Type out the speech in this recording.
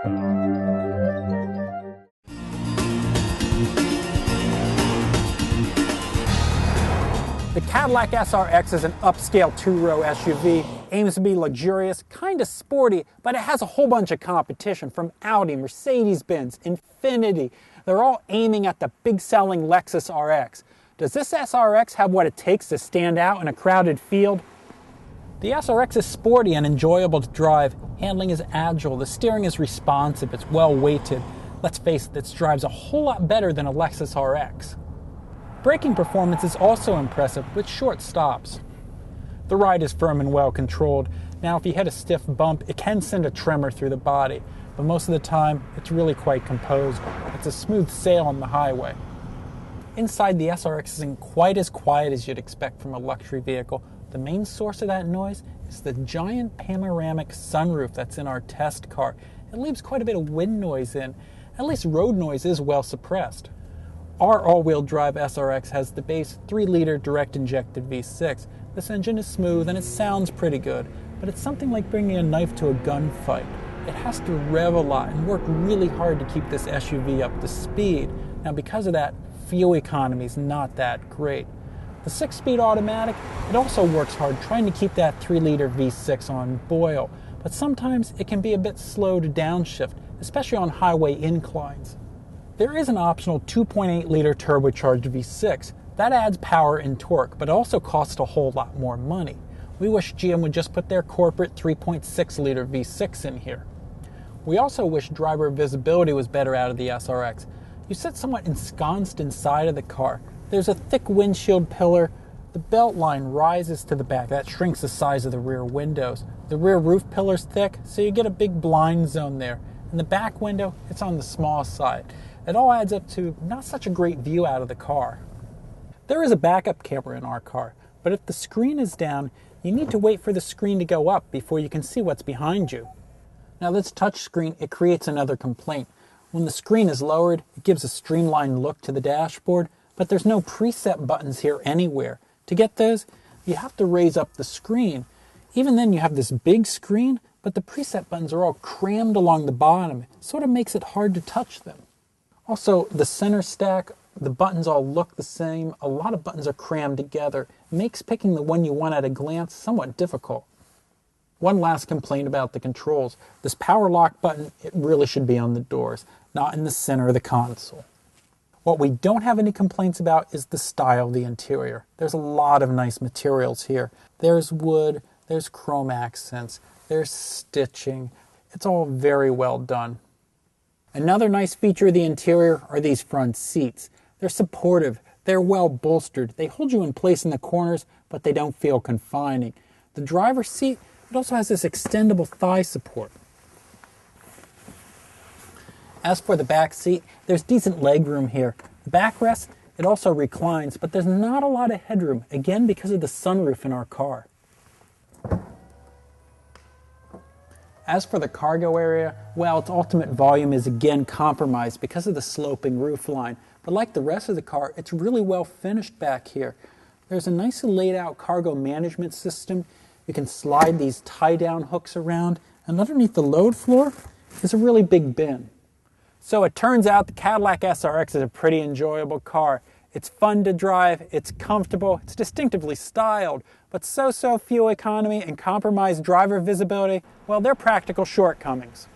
The Cadillac SRX is an upscale two-row SUV, aims to be luxurious, kind of sporty, but it has a whole bunch of competition from Audi, Mercedes-Benz, Infiniti. They're all aiming at the big-selling Lexus RX. Does this SRX have what it takes to stand out in a crowded field? The SRX is sporty and enjoyable to drive. Handling is agile, the steering is responsive, it's well-weighted. Let's face it, this drives a whole lot better than a Lexus RX. Braking performance is also impressive with short stops. The ride is firm and well controlled. Now if you hit a stiff bump, it can send a tremor through the body, but most of the time it's really quite composed. It's a smooth sail on the highway. Inside, the SRX isn't quite as quiet as you'd expect from a luxury vehicle. The main source of that noise is the giant panoramic sunroof that's in our test car. It leaves quite a bit of wind noise in. At least road noise is well suppressed. Our all-wheel drive SRX has the base 3-liter direct-injected V6. This engine is smooth and it sounds pretty good, but it's something like bringing a knife to a gunfight. It has to rev a lot and work really hard to keep this SUV up to speed. Now because of that, fuel economy is not that great. The 6-speed automatic, it also works hard trying to keep that 3-liter V6 on boil, but sometimes it can be a bit slow to downshift, especially on highway inclines. There is an optional 2.8-liter turbocharged V6. That adds power and torque, but also costs a whole lot more money. We wish GM would just put their corporate 3.6-liter V6 in here. We also wish driver visibility was better out of the SRX. You sit somewhat ensconced inside of the car. There's a thick windshield pillar. The belt line rises to the back. That shrinks the size of the rear windows. The rear roof pillar's thick, so you get a big blind zone there. And the back window, it's on the small side. It all adds up to not such a great view out of the car. There is a backup camera in our car, but if the screen is down, you need to wait for the screen to go up before you can see what's behind you. Now this touch screen, it creates another complaint. When the screen is lowered, it gives a streamlined look to the dashboard, but there's no preset buttons here anywhere. To get those, you have to raise up the screen. Even then you have this big screen, but the preset buttons are all crammed along the bottom. It sort of makes it hard to touch them. Also, the center stack, the buttons all look the same. A lot of buttons are crammed together. It makes picking the one you want at a glance somewhat difficult. One last complaint about the controls. This power lock button, it really should be on the doors, not in the center of the console. What we don't have any complaints about is the style of the interior. There's a lot of nice materials here. There's wood, there's chrome accents, there's stitching. It's all very well done. Another nice feature of the interior are these front seats. They're supportive, they're well bolstered, they hold you in place in the corners, but they don't feel confining. The driver's seat, it also has this extendable thigh support. As for the back seat, there's decent legroom here. The backrest, it also reclines, but there's not a lot of headroom, again because of the sunroof in our car. As for the cargo area, well, its ultimate volume is again compromised because of the sloping roofline. But like the rest of the car, it's really well finished back here. There's a nicely laid out cargo management system. You can slide these tie-down hooks around, and underneath the load floor is a really big bin. So it turns out the Cadillac SRX is a pretty enjoyable car. It's fun to drive, it's comfortable, it's distinctively styled, but so-so fuel economy and compromised driver visibility, well, they're practical shortcomings.